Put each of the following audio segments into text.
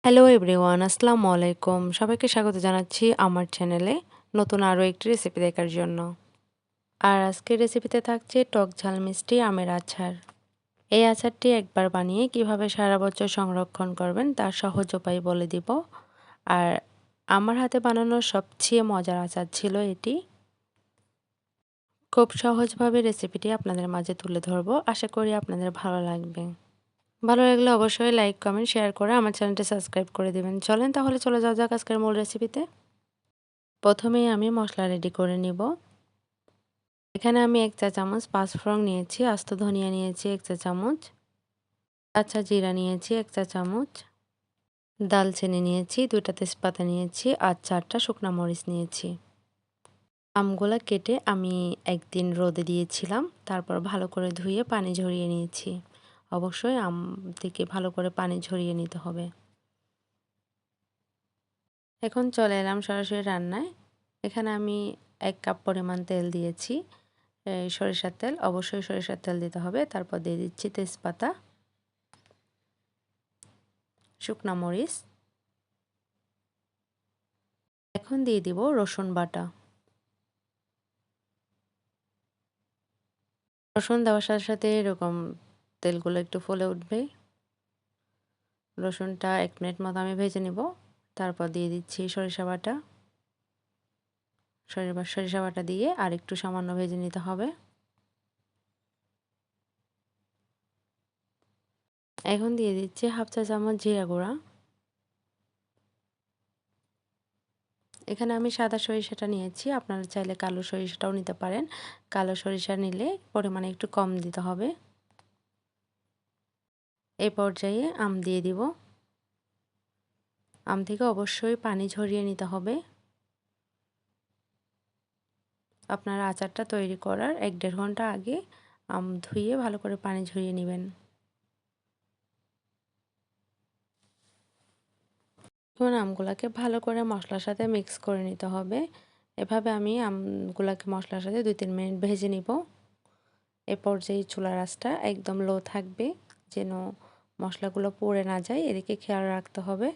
Hello everyone, আসসালামু আলাইকুম। সবাইকে স্বাগত জানাচ্ছি আমার চ্যানেলে নতুন আরও একটি রেসিপি দেখার জন্য। আর আজকের রেসিপিতে থাকছে টক ঝাল মিষ্টি আমের আচার। এই আচারটি একবার বানিয়ে কিভাবে সারা বছর সংরক্ষণ করবেন তার সহজ উপায় বলে দিব। আর আমার হাতে বানানো সবচেয়ে মজার আচার ছিল এটি। খুব সহজভাবে রেসিপিটি আপনাদের মাঝে তুলে ধরবো, আশা করি আপনাদের ভালো লাগবে। ভালো লাগলে অবশ্যই লাইক, কমেন্ট, শেয়ার করে আমার চ্যানেলটি সাবস্ক্রাইব করে দিবেন। চলেন তাহলে চলে যাওয়া যাক আজকের মূল রেসিপিতে। প্রথমেই আমি মশলা রেডি করে নিব। এখানে আমি ১ চা চামচ পাঁচফোড়ন নিয়েছি, আস্ত ধনিয়া নিয়েছি ১ চা চামচ, কাঁচা জিরা নিয়েছি ১ চা চামচ, দালচিনি নিয়েছি, ২টা তেজপাতা নিয়েছি আর ৪টা শুকনা মরিচ নিয়েছি। আমগুলা কেটে আমি একদিন রোদে দিয়েছিলাম, তারপর ভালো করে ধুয়ে পানি ঝরিয়ে নিয়েছি। অবশ্যই আম থেকে ভালো করে পানি ঝরিয়ে নিতে হবে। এখন চলে এলাম সরাসরি রান্নায়। এখানে আমি ১ কাপ পরিমাণ তেল দিয়েছি। সরিষার তেল, অবশ্যই সরিষার তেল দিতে হবে। তারপর দিয়ে দিচ্ছি তেজপাতা, শুকনা মরিচ। এখন দিয়ে দিব রসুন বাটা। রসুন দেওয়ার সাথে সাথে এরকম তেলগুলো একটু ফুলে উঠবে। রসুনটা ১ মিনিট মতো আমি ভেজে নিব। তারপর দিয়ে দিচ্ছি সরিষা বাটা। সরিষা বাটা দিয়ে আর একটু সামান্য ভেজে নিতে হবে। এখন দিয়ে দিচ্ছি 1/2 চা চামচ জিরা গুঁড়া। এখানে আমি সাদা সরিষাটা নিয়েছি, আপনারা চাইলে কালো সরিষাটাও নিতে পারেন। কালো সরিষা নিলে পরিমাণে একটু কম দিতে হবে। এই পর্যায়ে আম দিয়ে দিব। আম থেকে অবশ্যই পানি ঝরিয়ে নিতে হবে। আপনারা আচারটা তৈরি করার ১-১.৫ ঘন্টা আগে আম ধুয়ে ভালো করে পানি ঝরিয়ে নেবেন। এখন আমগুলাকে ভালো করে মশলার সাথে মিক্স করে নিতে হবে। এভাবে আমি আমগুলাকে মশলার সাথে ২-৩ মিনিট ভেজে নিব। এ পর্যায়ে চুলার আঁচটা একদম লো থাকবে, যেন মশলাগুলো পুড়ে না যায়, এদিকে খেয়াল রাখতে হবে।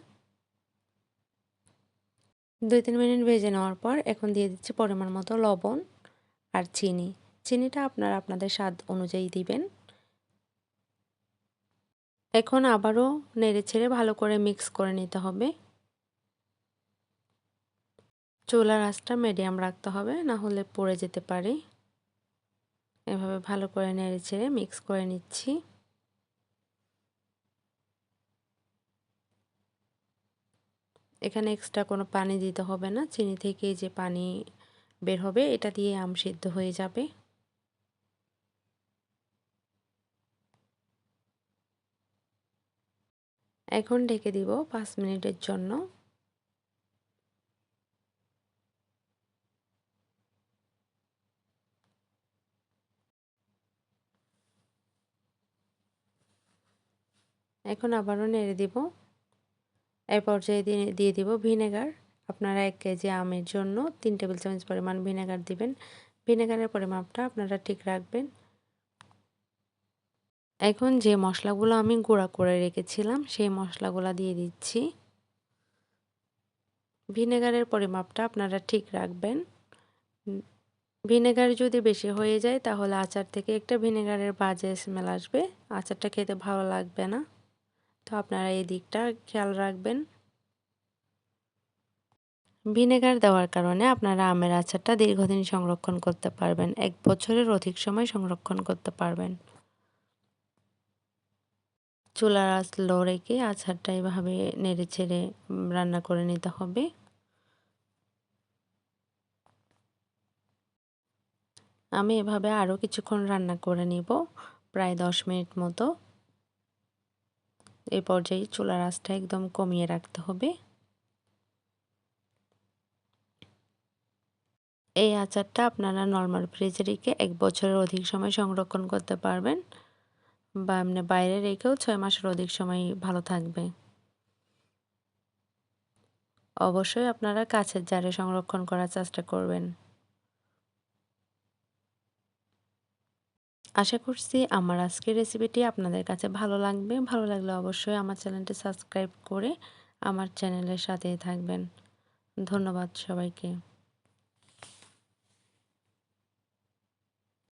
২-৩ মিনিট ভেজে নেওয়ার পর এখন দিয়ে দিচ্ছি পরিমাণ মতো লবণ আর চিনি। চিনিটা আপনারা আপনাদের স্বাদ অনুযায়ী দিবেন। এখন আবারও নেড়েচেড়ে ভালো করে মিক্স করে নিতে হবে। চুলার আঁচটা মিডিয়াম রাখতে হবে, না হলে পুড়ে যেতে পারে। এভাবে ভালো করে নেড়েচেড়ে মিক্স করে নিচ্ছি। এখানে এক্সট্রা কোনো পানি দিতে হবে না, চিনি থেকে যে পানি বের হবে এটা দিয়ে আম সিদ্ধ হয়ে যাবে। এখন ঢেকে দিব ৫ মিনিটের জন্য। এখন আবারও নেড়ে দিব। এই পর্যায়ে দিয়ে দিব ভিনেগার। আপনারা ১ কেজি আমের জন্য ৩ টেবিল চামচ পরিমাণ ভিনেগার দিবেন। ভিনেগারের পরিমাপটা আপনারা ঠিক রাখবেন। এখন যে মশলাগুলো আমি গুঁড়া করে রেখেছিলাম সেই মশলাগুলো দিয়ে দিচ্ছি। ভিনেগারের পরিমাপটা আপনারা ঠিক রাখবেন। ভিনেগার যদি বেশি হয়ে যায় তাহলে আচার থেকে একটা ভিনেগারের বাজে স্মেল আসবে, আচারটা খেতে ভালো লাগবে না। তো আপনারা এই দিকটা খেয়াল রাখবেন। ভিনেগার দেওয়ার কারণে আপনারা আমের আচারটা দীর্ঘদিন সংরক্ষণ করতে পারবেন, ১ বছরের অধিক সময় সংরক্ষণ করতে পারবেন। চুলার আঁচ লো রেখে আচারটা এভাবে নেড়েচেড়ে রান্না করে নিতে হবে। আমি এভাবে আরও কিছুক্ষণ রান্না করে নিব, প্রায় ১০ মিনিট মতো। এই পর্যায়ে চুলার আঁচটা একদম কমিয়ে রাখতে হবে। এই আচারটা আপনারা নরমাল ফ্রিজে রেখে ১ বছরের অধিক সময় সংরক্ষণ করতে পারবেন, বা এমনি বাইরে রেখেও ৬ মাসের অধিক সময় ভালো থাকবে। অবশ্যই আপনারা কাঁচের জারে সংরক্ষণ করার চেষ্টা করবেন। আশা করছি আমার আজকের রেসিপিটি আপনাদের কাছে ভালো লাগবে। ভালো লাগলে অবশ্যই আমার চ্যানেলটি সাবস্ক্রাইব করে আমার চ্যানেলের সাথেই থাকবেন। ধন্যবাদ সবাইকে।